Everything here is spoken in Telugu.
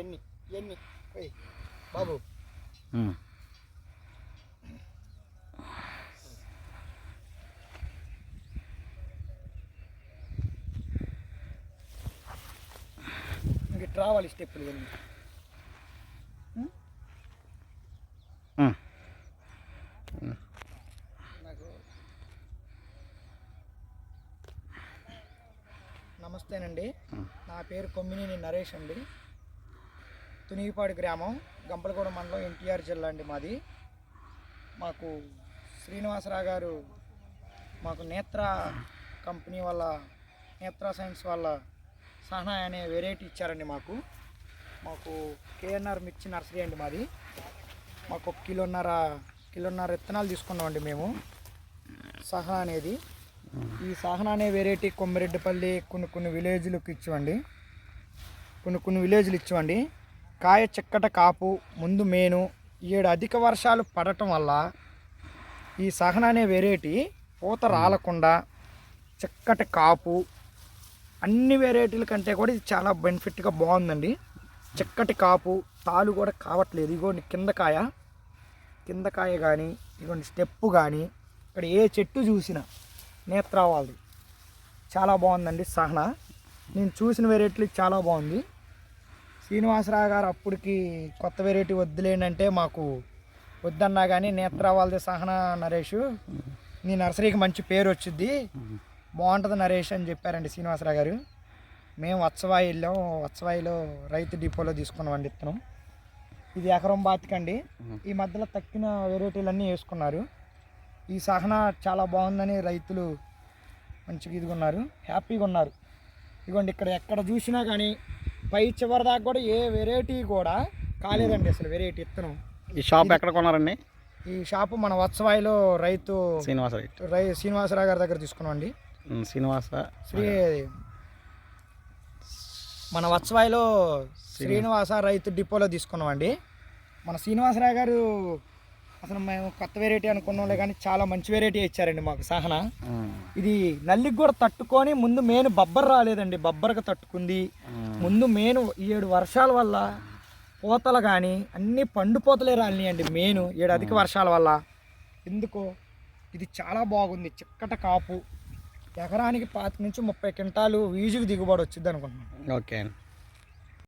ఎన్ని ఎన్ని బాబు ఇంక రావాలి స్టెప్పులు ఇవన్నీ. నమస్తేనండి, నా పేరు కొమ్మినేని నరేష్ అండి. తునిగిపాడు గ్రామం, గంపలగూడెం మండలం, ఎన్టీఆర్ జిల్లా అండి మాది. మాకు శ్రీనివాసరావు గారు మాకు నేత్ర కంపెనీ వాళ్ళ నేత్ర సైన్స్ వాళ్ళ సహనా అనే వెరైటీ ఇచ్చారండి. మాకు కేఎన్ఆర్ మిర్చి నర్సరీ అండి మాది. మాకు 1 కిలోన్నర విత్తనాలు తీసుకున్నామండి మేము. సహనా అనేది, ఈ సహనా అనే వెరైటీ కొమ్మిరెడ్డిపల్లి కొన్ని విలేజ్లకు ఇచ్చామండి. కొన్ని విలేజ్లు ఇచ్చామండి. కాయ చిక్కట కాపు, ముందు మేను. 7 అధిక వర్షాలు పడటం వల్ల ఈ సహనా అనే వెరైటీ పూత రాలకుండా చిక్కటి కాపు, అన్ని వెరైటీల కంటే కూడా ఇది చాలా బెనిఫిట్గా బాగుందండి. చిక్కటి కాపు, తాలు కూడా కావట్లేదు. ఇగోండి కింద కాయ కానీ, ఇగోండి స్టెప్పు కానీ, ఇక్కడ ఏ చెట్టు చూసినా నేత్ర వాళ్ళది చాలా బాగుందండి. సహనా నేను చూసిన వెరైటీలు చాలా బాగుంది. శ్రీనివాసరావు గారు అప్పటికి కొత్త వెరైటీ వద్దులేండి అంటే మాకు వద్దన్నా కానీ నేత్ర వాళ్ళది సహనా నరేష్, నీ నర్సరీకి మంచి పేరు వచ్చింది, బాగుంటుంది నరేష్ అని చెప్పారండి శ్రీనివాసరావు గారు. మేము వత్సవాయి వెళ్ళాం. వత్సవాయిలో రైతు డిపోలో తీసుకున్నామండి విత్తనం. ఇది ఎకరం బాతికండి. ఈ మధ్యలో తక్కిన వెరైటీలన్నీ వేసుకున్నారు. ఈ సహనా చాలా బాగుందని రైతులు మంచిగా ఇదిగున్నారు, హ్యాపీగా ఉన్నారు. ఇదిగోండి ఇక్కడ ఎక్కడ చూసినా కానీ పై చివరి దాకా కూడా ఏ వెరైటీ కూడా కాలేదండి అసలు వెరైటీ విత్తనం. ఈ షాప్ ఎక్కడ కొన్నారండి? ఈ షాపు మన వత్సవాయిలో రైతు శ్రీనివాసరావు గారి దగ్గర తీసుకున్నామండి. మన వత్సవాయిలో శ్రీనివాస రైతు డిపోలో తీసుకున్నామండి. మన శ్రీనివాసరావు గారు అసలు మేము కొత్త వెరైటీ అనుకున్నాంలే కానీ చాలా మంచి వెరైటీ ఇచ్చారండి మాకు సహనా. ఇది నల్లికి కూడా తట్టుకొని, ముందు మేను బబ్బర్ రాలేదండి, బబ్బర్గా తట్టుకుంది. ముందు మేను 7 వర్షాల వల్ల పూతలు కానీ అన్నీ పండుపోతలే రాలినాయండి. మేను 7 అధిక వర్షాల వల్ల ఎందుకో ఇది చాలా బాగుంది. చిక్కట కాపు, ఎకరానికి 25 నుంచి 30 క్వింటాలు ఈజీగా దిగుబడి వచ్చింది అనుకుంటున్నాను. ఓకే.